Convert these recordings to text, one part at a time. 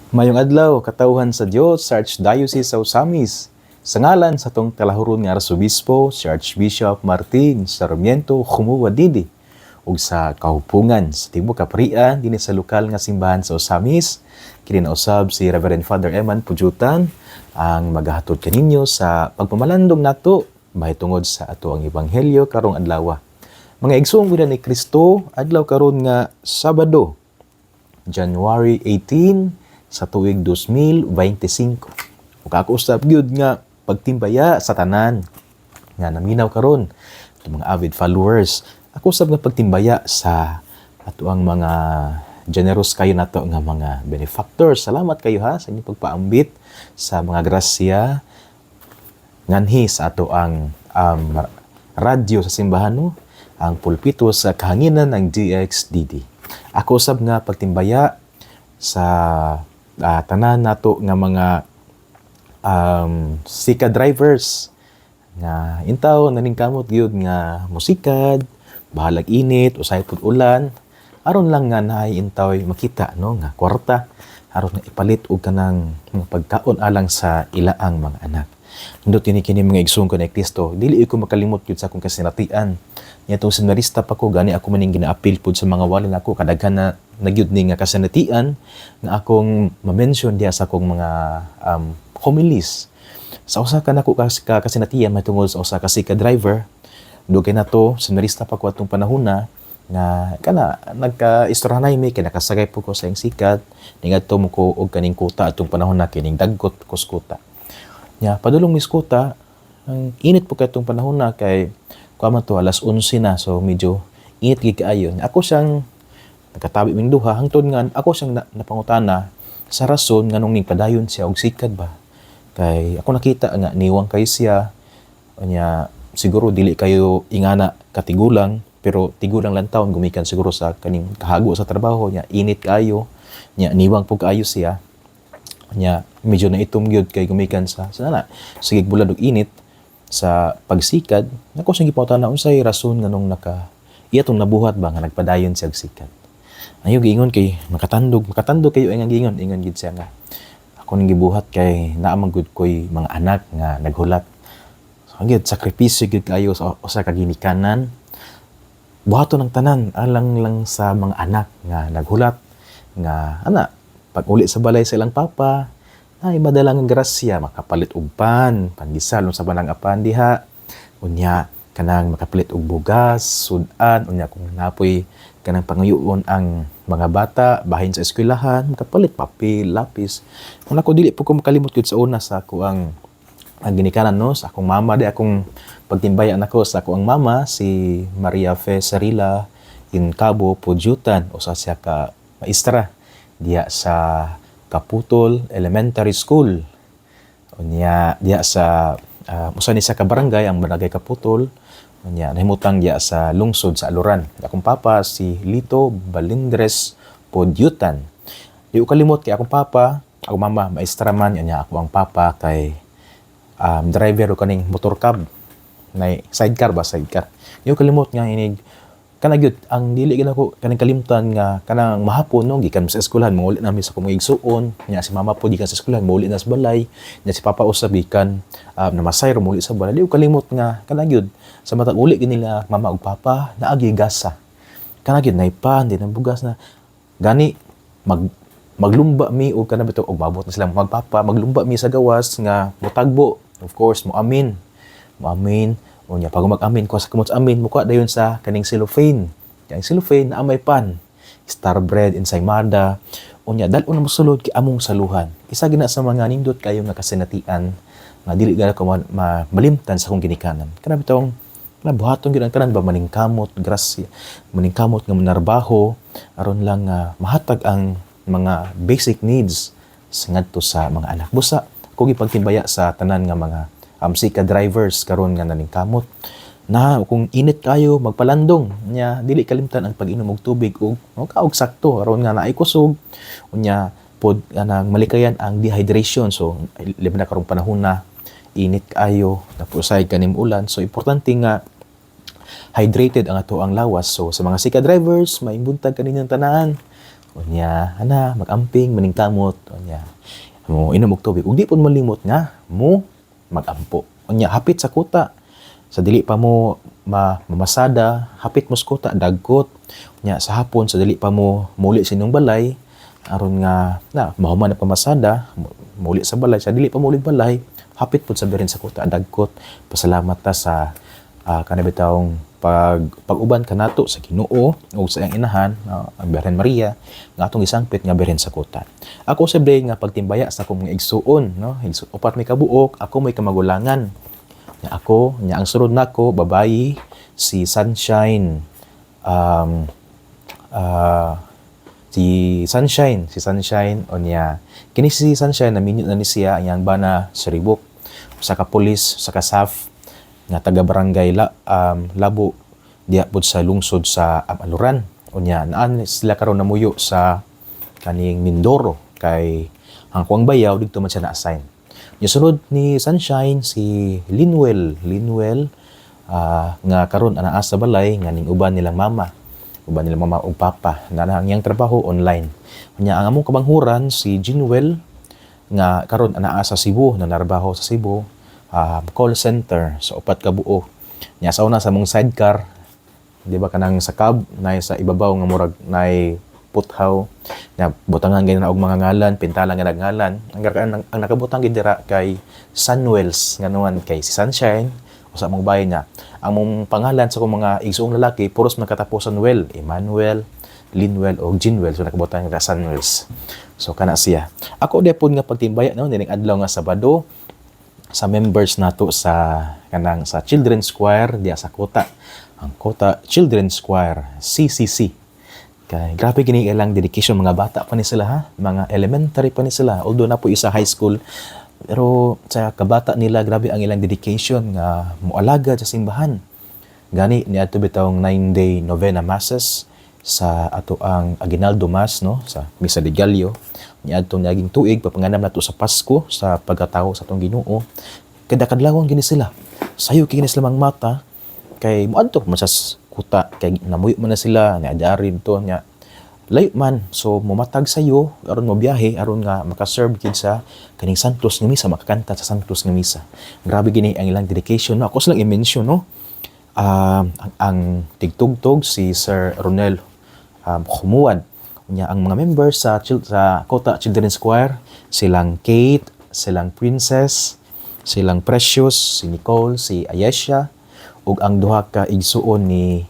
Mayong adlaw, katawhan sa Dios sa Archdiocese sa Osamis. Sa ngalan sa tong kalahuron nga Arsobispo, si Archbishop Martin Sarmiento Khumuwadidi, ug sa kahupungan sa Tibuok Kaprian dinhi sa lokal nga simbahan sa Osamis, kini nausab si Reverend Father Eman Pujutan ang magahatod kaninyo sa pagpamalandong nato mahitungod sa ato ang ebanghelyo karong adlaw. Mga igsoong ni Kristo, adlaw karon nga Sabado, January 18 sa tuig 2025. Ug ako usab gyud nga pagtimbaya sa tanan nga naminaw karon mga avid followers. Ako usab nga pagtimbaya sa ato ang mga generous kayo nato nga mga benefactors. Salamat kayo ha sa inyong pagpaambit sa mga grasya nganhi sa ato ang radyo sa simbahan no, ang pulpito sa kahanginan ng DXDD. Ako usab nga pagtimbaya sa tanan nato nga mga sika drivers nga intaw naningkamot gyud nga musikad, bahalag init, usay pud ulan, aron lang nga naay intaw makita no nga kwarta aron nga ipalit og kanang pagkaon alang sa ilaang mga anak. Nindot kini mga igsoon ko ni Kristo, dili ko makalimot gyud sa akong kasinatian. Nitong seminarista pa ko, gani ako maning gina-appeal pud sa mga walin ako kadaghan na nagyud ni nga kasinatian nga akong ma-mention diya sa akong mga homilies. Sa usa ka nako kasinatian mahitungod sa usa ka sika driver, dugay na to seminarista pa ko atong panahona nga kana nagka-istoryanay mi kay nakasagay po ko sa iyang sikat nigadto mo ko og kaning kuta atong panahon na kining dagkot kuskota. Nya padulong miskuta, ang init po katong panahon na kay kuaman to alas 11 na, so medyo init gid kaayo. Ako siyang nagkatabi ming duha hangtod nga ako siyang napangutana sa rason nganong ning padayon siya og sikad ba. Kay ako nakita nga niwang kay siya nya siguro dili kayo ingana katigulang pero tigulang lang taon gumikan siguro sa kaning kahago sa trabaho nya init kaayo nya niwang pug kaayo siya. Nya medyo na itom gyud kay gumikan sa sigig bulan og init sa pagsikad. Nako sing gipawtan na unsay rason nganong iyatong nabuhat ba nga nagpadayon siya og sikad. Ayo giingon kay makatandog kayo ang giingon gid siya nga ako ning gibuhat kay naa man gud koy mga anak nga naghulat. So gyud sakripisyo gyud kayo sa usa ka ginikanan. Buhaton ang tanan alang lang sa mga anak nga naghulat nga pag uli sa balay sa ilang papa, ay madalang ang grasya, makapalit og pandisal sa banang apan diha, unya kanang makapalit og bugas, sudan, unya kung napoy kanang pangayoon ang mga bata bahin sa eskwelahan, makapalit papel, lapis. Kung ako dili po ko makalimot gyud sa una sa ako ang ginikanan no, sa akong mama di akong pagtimbayan ako sa ako ang mama si Maria Fe Sarila in Cabo Pujutan, usa siya ka maestra diya sa Kaputol Elementary School. Unya diya sa usa ni sa ka barangay ang barangay Kaputol. Unya nahimutang diya sa lungsod sa Aluran. Akong papa si Lito Balindres Pudyutan. Di ko kalimot kay akong papa, akong mama maestra man, unya ako ang papa kay driver o kaning motor cab. Nay sidecar. Di ko kalimot nga inig kanagyud ang dili gid ako kanang kalimtan nga kanang mahapon no gikan sa eskwelahan mauli nami sa kumong igsuon nya si mama po gikan sa eskwelahan mauli na sa balay nya si papa usab gikan namasay ro mauli sa balay. Di ko kalimot nga kanagyud sa matag uli gid nila mama ug papa naagi gasa kanagyud naipan din ang bugas na gani maglumba mi og kana bitaw og mabot na sila magpapa maglumba mi sa gawas nga motagbo of course mo amin unya pag mag-amin ko sa kumot amin mukha dayon sa kaning cellophane. Yang cellophane na may pan, star bread, ensaymada. Unya dal-on na mosulod kay among saluhan. Isa gina sa mga nindot kayo nga kasinatian nga dili gana ko malimtan sa akong ginikanan. Kana bitong buhaton gyud ang tanan ba maningkamot grasya, maningkamot nga manarbaho aron lang mahatag ang mga basic needs ngadto sa mga anak. Busa ko gipagtimbaya sa tanan nga mga sika drivers karon nga naningkamot na kung init kayo magpalandong nya dili kalimtan ang pag-inom og tubig ug kaog sakto aron nga naay kusog unya pod nang malikayan ang dehydration. So labi na karong panahon na init kayo tapos ay kanim ulan, so importante nga hydrated ang ato ang lawas. So sa mga sika drivers maibuntag kaninyang tanan Unya, ana, mag-amping, maningkamot. Unya, mo inom og tubig. Ug di pud malimot nga, mo mag-ampo. Unya, hapit sa kuta. Sa dili pa mo mamasada, hapit mo sa kuta, dagkot. Unya, sa hapon, sa dili pa mo muli sa inyong balay, aron nga, mahuman na pamasada, muli sa balay, sa dili pa muli balay, hapit po sa birin sa kuta, dagkot. Pasalamat ta sa kanabitawong pag-uban kanato sa Ginoo o sa iyang inahan, ang Birhen Maria, nga atong isangpit nga birin sa kuta. Ako sabi nga pagtimbaya sa akong mga igsuon, no? Upat may kabuok, ako may kamagulangan. Ang sunod nako babayi, si Sunshine, si Sunshine o niya. Kini si Sunshine na minute na ni siya ang bana sa Ribok, sa kapulis, sa kasaf, nga taga-barangay Labo, diya po sa lungsod sa Amaluran. O niya, naan sila karon namuyo sa kaning Mindoro, kay Hangkuang Bayaw, dito man siya na-assign. Yung sunod ni Sunshine, si Linwell, nga karon anaa sa balay, nga ning uban nilang mama o papa, na ang iyang trabaho online. Kanya ang among kabanghuran, si Jinwell, nga karon anaa sa Cebu, na narbaho sa Cebu, call center sa upat ka buo. Nya sa una sa mong sidecar, di ba kanang sa cab, na sa ibabaw nga murag na puthaw, na butangan ganyan na og mga ngalan, pintalan nga ngalan. Ang nakabutang gidira kay Sunwells, nga naman kay si Sunshine, o sa mong bayan niya. Ang mong pangalan sa kong mga igsuong lalaki, puros nagkatapusan well, Emmanuel, Linwell, o Jinwell. So nakabutang nga Sunwells. So kana siya. Ako di po nga pagtimbaya, no, nining adlaw nga Sabado, sa members nato sa kanang sa Children's Choir diya sa Kota. Ang Kota Children's Choir, CCC. Kay grabe gini ilang dedication, mga bata pa ni sila, ha? Mga elementary pa ni sila. Although na po isa high school, pero sa kabata nila grabe ang ilang dedication nga moalaga sa simbahan. Gani niadto bitawng 9-day novena masses sa ato ang Aguinaldo Mass, no, sa Misa de Gallo. Niadto naging tuig papanganam nato sa Pasko, sa pagkatawo sa atong Ginoo. Kada kadlawon gini sila. Sayo kini sila mang mata kay moadto man sa kuta, kay namuyo man na sila, niadari to nya layo man, so mumatag sayo aron mo biyahe aron nga maka-serve kid sa kaning Santos nga Misa, makakanta sa Santos nga Misa. Grabe gini ang ilang dedication, no. Ako lang i-mention, no, ang tigtugtog si Sir Ronel Khumuad. Nya ang mga members sa Kota Children's Choir, silang Kate, silang Princess, silang Precious, si Nicole, si Ayesha, ug ang duha ka igsuon ni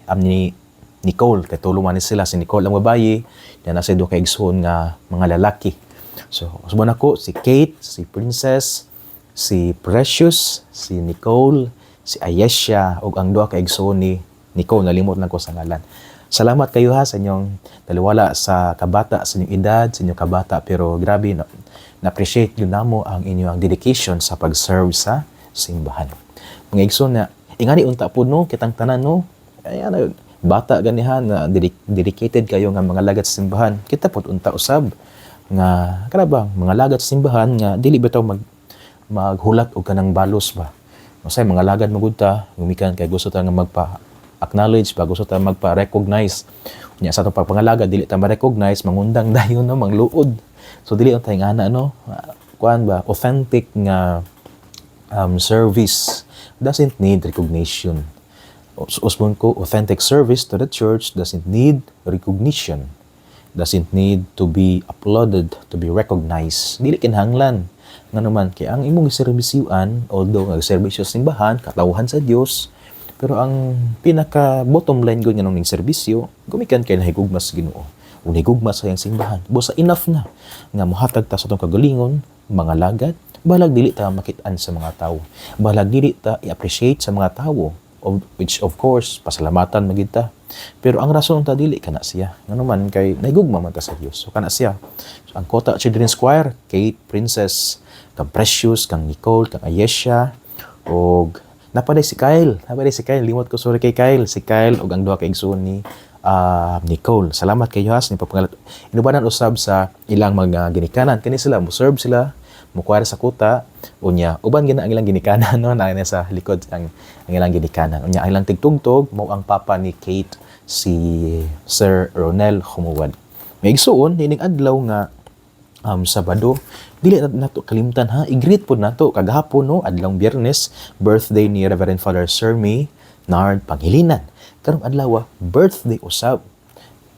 Nicole, kay tulungan ni sila, si Nicole ang babayi, yan na sa duha ka igsuon nga mga lalaki. So, subuan ako, si Kate, si Princess, si Precious, si Nicole, si Ayesha, ug ang duha ka igsuon ni Nicole, nalimot lang ko sa ngalan. Salamat kayo, ha, sa inyong taliwala sa kabata, sa inyong edad, sa inyong kabata, pero grabe, na-appreciate yun namo ang inyong dedication sa pag-serve sa simbahan. Mga igsoon na, ingani unta po, no, kitang tanan, no, ayan, bata ganihan, na dedicated kayo nga mga lagat sa simbahan. Kita po unta usab, nga, karabang, mga lagat sa simbahan, nga, dili bitaw maghulat o kanang balos ba. Masay, mga lagad magudta, gumikan kay gusto ta nga magpa-acknowledge ba, gusto ta magpa-recognize. Nya sa itong pagpangalaga, dili ta ma-recognize, mangundang dayon, no, mangluod. So, dili ang tayong ana, no, kuan ba, authentic nga service doesn't need recognition. Usbon ko, authentic service to the church doesn't need recognition, doesn't need to be applauded, to be recognized. Dili kinahanglan. Nga naman, kaya ang imong serbisyuan, although nag-serbisyo sa simbahan, katawhan sa Dios, pero ang pinaka bottom line ko nga nung serbisyo, gumikan kay nahigugmas sa Ginoo. O nahigugmas sa iyang simbahan. Busa enough na nga mohatag ta sa itong kagalingon, mga lagat, balag dili ta makitaan sa mga tao. Balag dili ta i-appreciate sa mga tao, which of course, pasalamatan magid ta. Pero ang rason ta dili kana siya. Ngano man kay nahigugma man ka sa Dios. So kana siya. So, ang Kota Children's Choir, Kate, Princess, kang Precious, kang Nicole, kang Ayesha, og napaday si Kyle, limot ko, sorry kay Kyle, si Kyle og ang duha ka igsoon ni Nicole. Salamat kayo, has ni papangalat. Inubanan usab sa ilang mga ginikanan, kani sila mo serve sila, mo choir sa kuta, unya uban gina ang ilang ginikanan, no, na sa likod ang ilang ginikanan. Unya ang ilang tigtugtog mo ang papa ni Kate, si Sir Ronel Khumuad. May igsuon dining adlaw nga Sabado, dili nato kalimtan ha, i-greet po nato kagahapon no, adlawng Biyernes, birthday ni Reverend Father Sermi Nard Panghilinan. Karong adlaw, birthday usab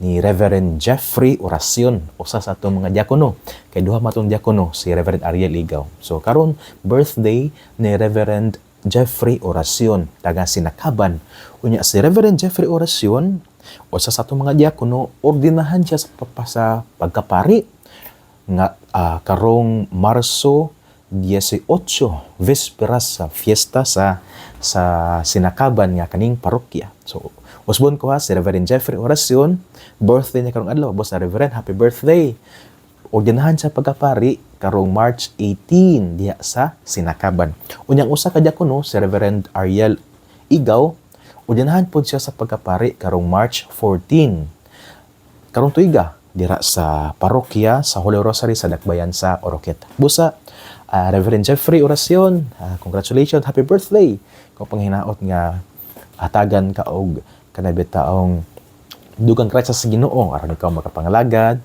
ni Reverend Jeffrey Oracion, usa sa atong mga diakono. Kay duha matong diakono si Reverend Ariel Ligaw. So karon birthday ni Reverend Jeffrey Oracion, taga Sinakaban. Unya si Reverend Jeffrey Oracion, usa sa atong mga diakono, ordinahan siya sa pagkapari nga karong Marso 18, Vesperas sa fiesta sa Sinakaban nga kaning parokya. So usbon ko ha si Reverend Jeffrey Oracion, birthday niya karong adlaw. Boss Reverend, happy birthday. Ordinahan sa pagkapari karong March 18 diha sa Sinakaban. Unyang usa ka diakono si Reverend Ariel Igaw, ordinahan pod siya sa pagkapari karong March 14. Karong tuiga dira sa parokya sa Holy Rosary sa Dakbayan sa Oroqueta. Busa, Reverend Jeffrey Oracion, congratulations, happy birthday. Kung panghinaot nga hatagan ka og kanabitaong dugang krasa sa Ginoo aron ikaw makapangalagad.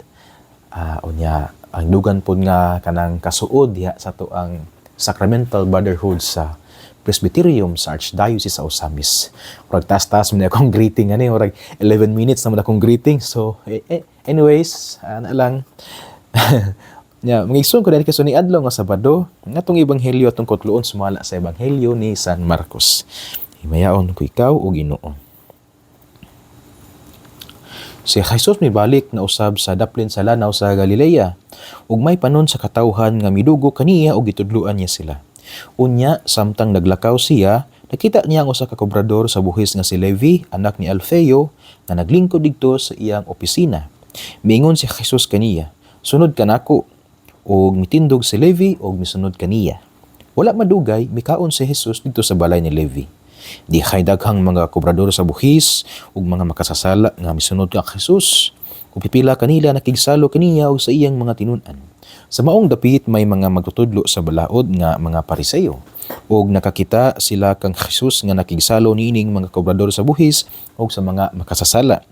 Unya ang dugan pod nga kanang kasuod diha sa to ang Sacramental Brotherhood sa Presbyterium sa Archdiocese sa Osamis. Murag taas-taas mo na akong greeting. Murag 11 minutes na mo na akong greeting. So, anyways, na lang. Mag-igsoon ko dahil kaso ni adlaw nga Sabado, nga itong Ebanghelyo atong kutloon sumala sa Ebanghelyo ni San Marcos. Himayaon ko ikaw o Ginoo. Si Jesus mibalik na usab sa daplin sa lanaw sa Galilea, ug may panon sa katawhan nga midugo kaniya ug gitudloan niya sila. Unya, samtang naglakaw siya, nakita niya ang usa ka kobrador sa buhis nga si Levi, anak ni Alfeo, na naglingkod didto sa iyang opisina. Miingon si Jesus kaniya, "Sunod ka nako." Og mitindog si Levi og misunod kaniya. Wala madugay, mikaon si Jesus didto sa balay ni Levi. Di kay daghang mga kobrador sa buhis ug mga makasasala nga misunod ka Jesus. Kung pipila kanila nakigsalo kaniya og sa iyang mga tinun-an. Sa maong dapit may mga magtutudlo sa balaod nga mga Pariseo. Og nakakita sila kang Jesus nga nakigsalo niining mga kobrador sa buhis og sa mga makasasala.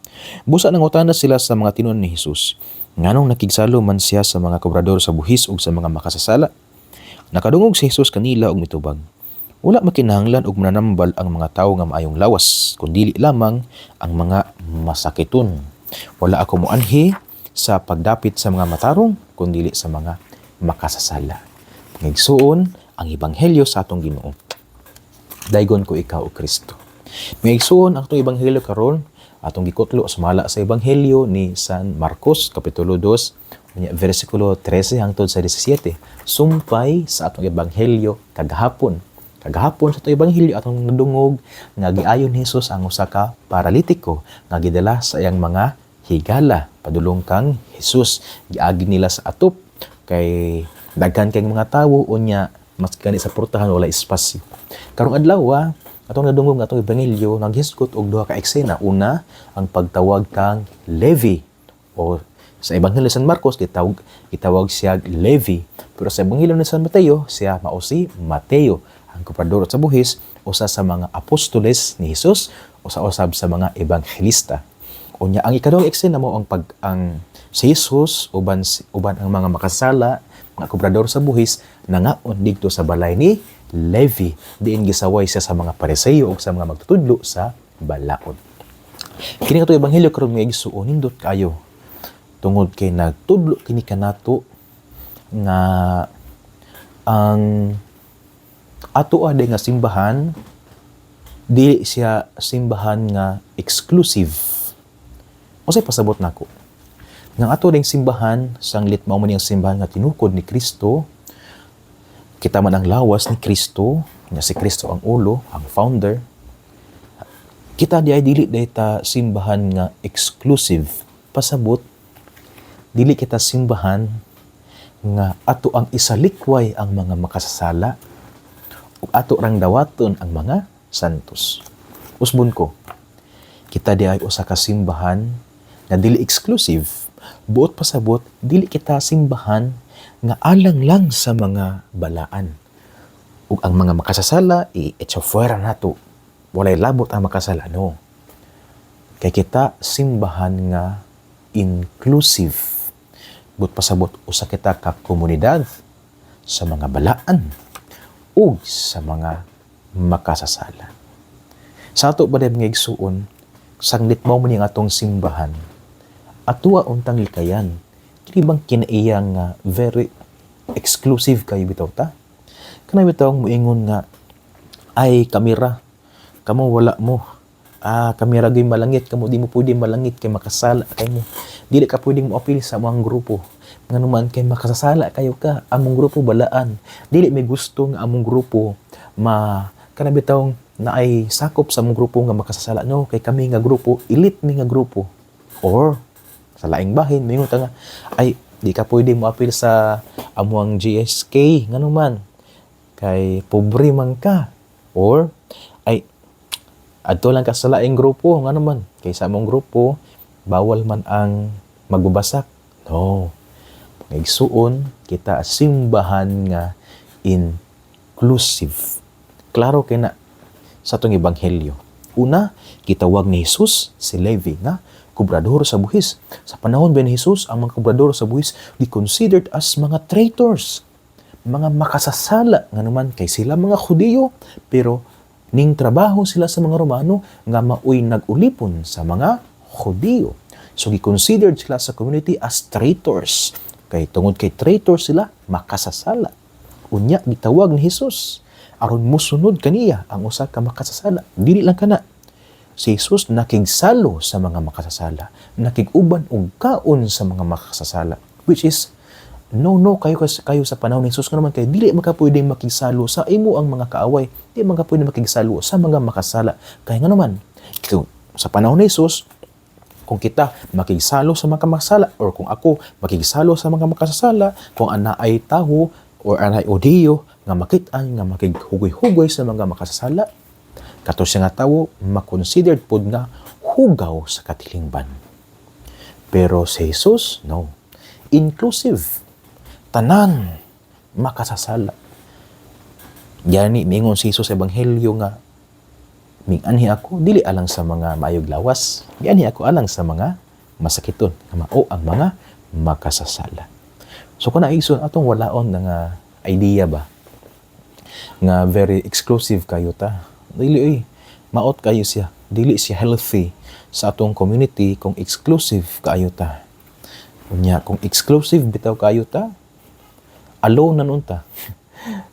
Busa nang utana sila sa mga tinun ni Jesus. Nganong nakigsalo man siya sa mga kobrador sa buhis og sa mga makasasala? Nakadungog si Jesus kanila og mitubag. Wala makinahanglan og mananambal ang mga tawo nga maayong lawas, kundi lamang ang mga masakiton. Wala ako moanhi sa pagdapit sa mga matarong, kundi sa mga makasasala. Ngigsuon ang Ebanghelyo sa atong Ginoo. Daygon ko ikaw o Kristo. Ngigsuon ang atong Ebanghelyo karon, atong gikutlo sumala sa Ebanghelyo ni San Marcos, Kapitulo 2, versikulo 13 hangtod sa 17. Sumpay sa atong Ebanghelyo kagahapon. Kagahapon sa itong Ebanghelyo atong nadungog nga giayon ni Jesus ang usa ka paralitiko nga gidala sa iyang mga higala. Padulong kang Jesus, giagi nila sa atop kay daghan kay mga tawo unya mas gani sa portahan wala espasyo. Karong adlaw atong nadungog nga atong Ebanghelyo naghisgot og duha ka eksena. Una, ang pagtawag kang Levi o sa Ebanghelyo ni San Marcos gitawag siya Levi, pero sa Ebanghelyo ni San Mateo siya mao si Mateo. Ang kobrador sa buhis, usa sa mga apostoles ni Jesus, usa-usab sa mga ebanghelista. Unya ang ikaduhang eksena mo ang si Jesus uban ang mga makasala, mga kobrador sa buhis nangaon didto sa balay ni Levi, diin gisaway siya sa mga Pariseo ug sa mga magtutudlo sa balaod. Kini katong ebanghelyo karon mga igsuon nindot kayo. Tungod kay nagtudlo kini kanato nga ang ato aday nga simbahan dili siya simbahan nga exclusive. Unsay pasabot nako? Nga ato ding simbahan sanglit mao man ang simbahan nga tinukod ni Kristo. Kita man ang lawas ni Kristo, nga si Kristo ang ulo, ang founder. Kita di ay dili dayta simbahan nga exclusive. Pasabot dili kita simbahan nga ato ang isalikway ang mga makasasala ug ato rang dawaton ang mga santos. Usbon ko, kita di ay usa ka simbahan nga dili exclusive. Buot pasabot, dili kita simbahan nga alang lang sa mga balaan. Ug ang mga makasasala, i-etsa fuera nato. Walay labot ang makasala, no. Kay kita simbahan nga inclusive. But pasabot usa kita ka komunidad sa mga balaan ug sa mga makasasala. Sa ato ba mga igsuon, sanglit mo man yung atong simbahan, atua untang likayan, kini bang kinaiyang very exclusive kayo bitaw ta? Kanay bitaw moingon nga, ay kamera, kamo wala mo. Kamera gay malangit, kamo di mo pwede malangit kay makasala kay mo. Dili ka pwedeng mo-appeal sa mga grupo. Nga naman kay makasasala kayo ka, among grupo balaan. Dili may gusto nga among grupo kanay bitaw na ay sakop sa among grupo nga makasasala. No, kay kami nga grupo, elite mi nga grupo. Or sa laing bahin, mingon ta nga, ay di ka pwede mo-appeal sa amuang GSK, nga naman kay pobre man ka. Or ay adto lang ka sa laing grupo, nga naman kay sa among grupo bawal man ang magbabasak. No. Igsuon kita simbahan nga inclusive. Klaro kay na sa atong ebanghelyo. Una, gitawag ni Jesus si Levi nga kubrador sa buhis. Sa panahon ba ni Jesus, ang mga kubrador sa buhis di considered as mga traitors, mga makasasala nga naman kay sila mga Hudiyo, pero ning trabaho sila sa mga Romano nga maoy nag-ulipon sa mga Hudiyo. So gi-considered sila sa community as traitors. Kay tungod kay traitor sila, makasasala. Unya gitawag ni Jesus aron musunod kaniya ang usa ka makasasala. Dili lang kana. Si Jesus nakigsalo sa mga makasasala, nakiguban og kaon sa mga makasasala, which is no kayo sa panahon ni Jesus nga naman kay dili maka pwedeng makigsalo sa imo ang mga kaaway, dili maka pwedeng makigsalo sa mga makasala. Kaya nga naman sa panahon ni Jesus, kung kita makigsalo sa mga makasala or kung ako makigsalo sa mga makasasala, kung ana ay taho or ana ay odiyo nga makit-an nga makighugoy-hugoy sa mga makasasala, kato siya nga tawo makonsidered pod nga hugaw sa katilingban. Pero si Jesus, no. Inclusive. Tanan makasasala. Yani mingon si Jesus sa ebanghelyo nga anhi ako dili alang sa mga maayog lawas, anhi ako alang sa mga masakiton, nga mao ang mga makasasala. So kung naison atong walaon nga idea ba nga very exclusive kayo ta, dili maot kayo siya, dili siya healthy sa atong community kung exclusive kayo ta. Unya kung exclusive bitaw kayo ta, alone na nun ta.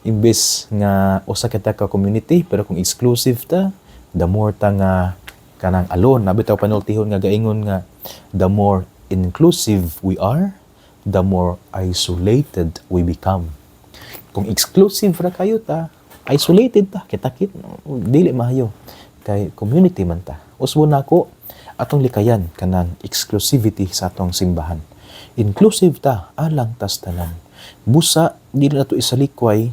Imbes nga usa kita ka community, pero kung exclusive ta, the more ta nga kanang alone, nabitaw panultihon nga gaingon nga the more inclusive we are, the more isolated we become. Kung exclusive ra kayo ta, isolated ta, kita-kit, dili mahayo. Kay community man ta. Usbo nako atong likayan kanang exclusivity sa atong simbahan. Inclusive ta, alang tas tanan. Busa, dili na to isalikway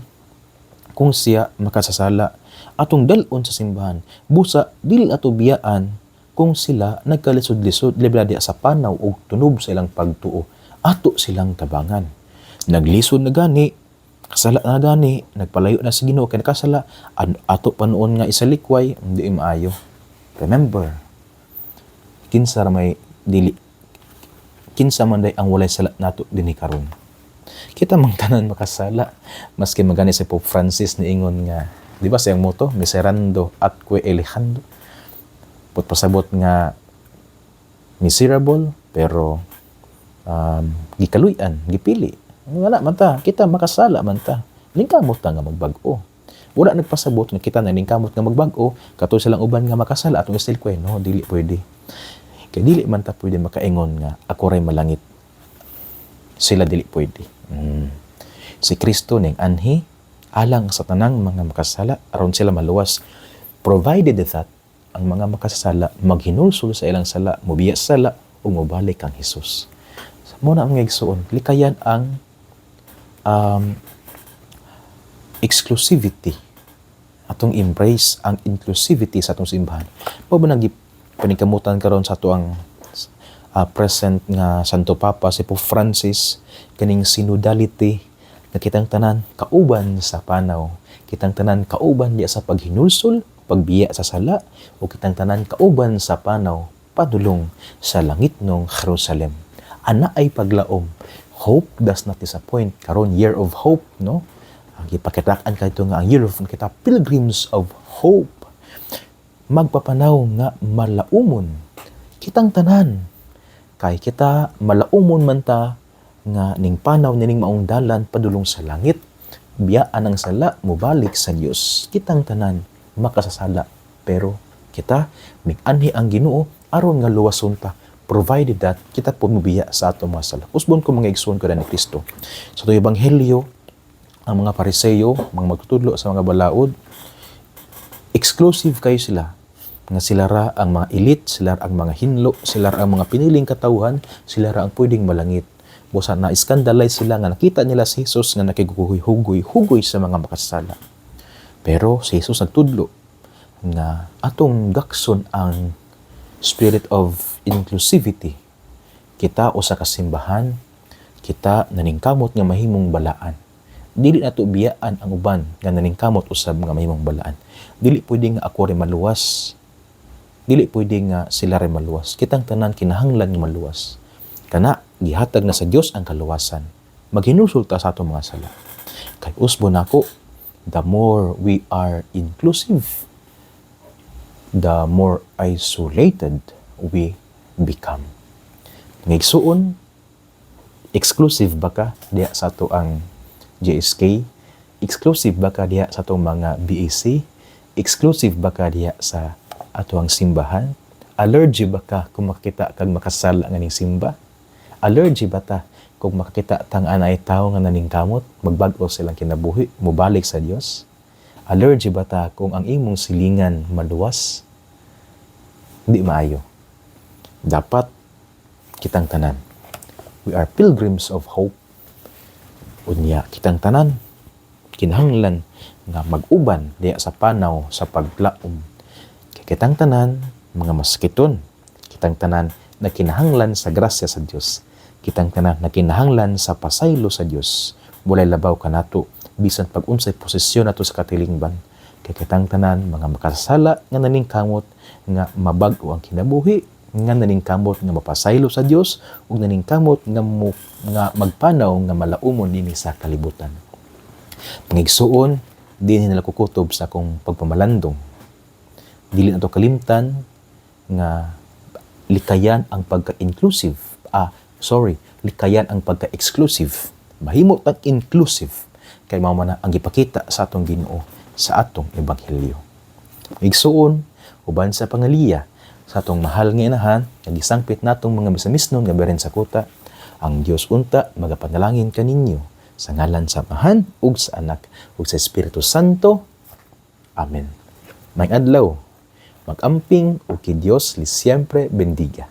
kung siya makasasala. Atong dalon sa simbahan. Busa, dili na to biyaan kung sila nagkalisod-lisod, libradi sa panaw o tunob sa ilang pagtuo. Ato silang tabangan. Naglisod na gani, kasala na gani, nagpalayo na sa Ginoo kay nakasala, ato pa noon nga isalikway, hindi maayo. Remember, kinsa man day ang walay sala nato dinhi karon. Kita mang tanan makasala, maski magani si Pope Francis niingon nga, di ba sa iyang moto, miserando atque elejando. Pasabot nga miserable pero gikaluyan, gipili. Wala man ta, kita makasala man ta. Lingkamot ta nga magbag-o. Wala nagpasabot nga kita na lingkamot nga magbag-o, kato silang uban nga makasala atong istil ko, no, dili pwede. Kaya dili man ta pwede makaingon nga ako ray malangit. Sila dili pwede. Si Kristo ning anhi alang sa tanang mga makasala aron sila maluwas, provided that ang mga makasasala maghinulsol sa ilang sala, mobiya sa sala o mobalik kang Hesus. Muna ang ngigsuon, likayan ang exclusivity, atong embrace ang inclusivity sa atong simbahan. Mao ba paningkamutan karon sa ato ang present nga Santo Papa si Pope Francis, kaning synodality na kitang tanan kauban sa panaw, kitang tanan kauban diya sa paghinulsol, pagbiya sa sala, o kitang tanan kauban sa panaw, padulong sa langit ng Jerusalem. Ana ay paglaom. Hope does not disappoint. Karon year of hope, no? Ang ipakitaan kadto nga ang year of kita pilgrims of hope. Magpapanaw nga malaumon kitang tanan. Kay kita malaumon man ta nga ning panaw nining maong dalan padulong sa langit. Biyaan ang sala mobalik sa Dios. Kitang tanan makasasala, pero kita mig-anhi ang Ginoo aron nga luwason ta, provided that kita pumubiya sa ato mga sala. Usbon ko mga igsoon ko ni Kristo. Sa itong ebanghelyo, ang mga Pariseyo, mga magtutudlo sa mga balaod, exclusive kayo sila. Nga sila ra ang mga elite, sila ra ang mga hinlo, sila ra ang mga piniling katawhan, sila ra ang pwedeng malangit. Busa na iskandalize sila nga nakita nila si Jesus nga nakiguguy-hugoy sa mga makasala. Pero si Jesus nagtudlo nga atong gakson ang spirit of inclusivity. Kita o sa kasimbahan, kita naningkamot nga mahimong balaan. Dili nato biyaan ang uban nga naningkamot usab nga mahimong balaan. Dili pwede nga ako rin maluwas. Dili pwede nga sila rin maluwas. Kitang tanan kinahanglan nga maluwas. Kana gihatag na sa Dios ang kaluwasan. Maghinusulta sa atong mga sala. Kay usbon nako, the more we are inclusive, the more isolated we become. Ngigsuon, exclusive ba ka diya sa ato ang JSK? Exclusive ba ka diya sa atong mga BAC? Exclusive ba ka diya sa ato ang simbahan? Allergy ba ka kung makakita kag makasala nga ning simba? Allergy ba ta kung makakita tang anay tao nga naningkamot, magbag-o silang kinabuhi, mubalik sa Dios? Allergy ba ta kung ang imong silingan maluwas? Hindi maayo. Dapat kitang tanan. We are pilgrims of hope. Unya, kitang tanan, kinahanglan nga mag-uban diya sa panaw sa paglaom. Kitang tanan, mga maskiton. Kitang tanan na kinahanglan sa grasya sa Dios. Kitang tanan na kinahanglan sa pasaylo sa Dios. Walay labaw kanato bisan pag-unsay posisyon nato sa katilingban. Kay kitang tanan mga makasala nga naningkamot nga mabag-o ang kinabuhi, nga naningkamot nga mapasaylo sa Dios ug naningkamot nga magpanaw nga malaumon dinhi sa kalibutan. Ngigsuon, dinhi nila kukutob sa akong pagpamalandong. Dili nato kalimtan nga likayan ang pagka-inclusive. Likayan ang pagka-exclusive. Mahimo tag inclusive kay mao man ang gipakita sa atong Ginoo sa atong ebanghelyo. Igsuon uban sa pangaliya sa atong mahal nga inahan nga gisangpit natong mga misamisnon nga beren sa kuta, ang Dios unta magapanalangin kaninyo sa ngalan sa Amahan ug sa Anak ug sa Espiritu Santo. Amen. May adlaw, mag-amping o ki Dios li siempre bendiga.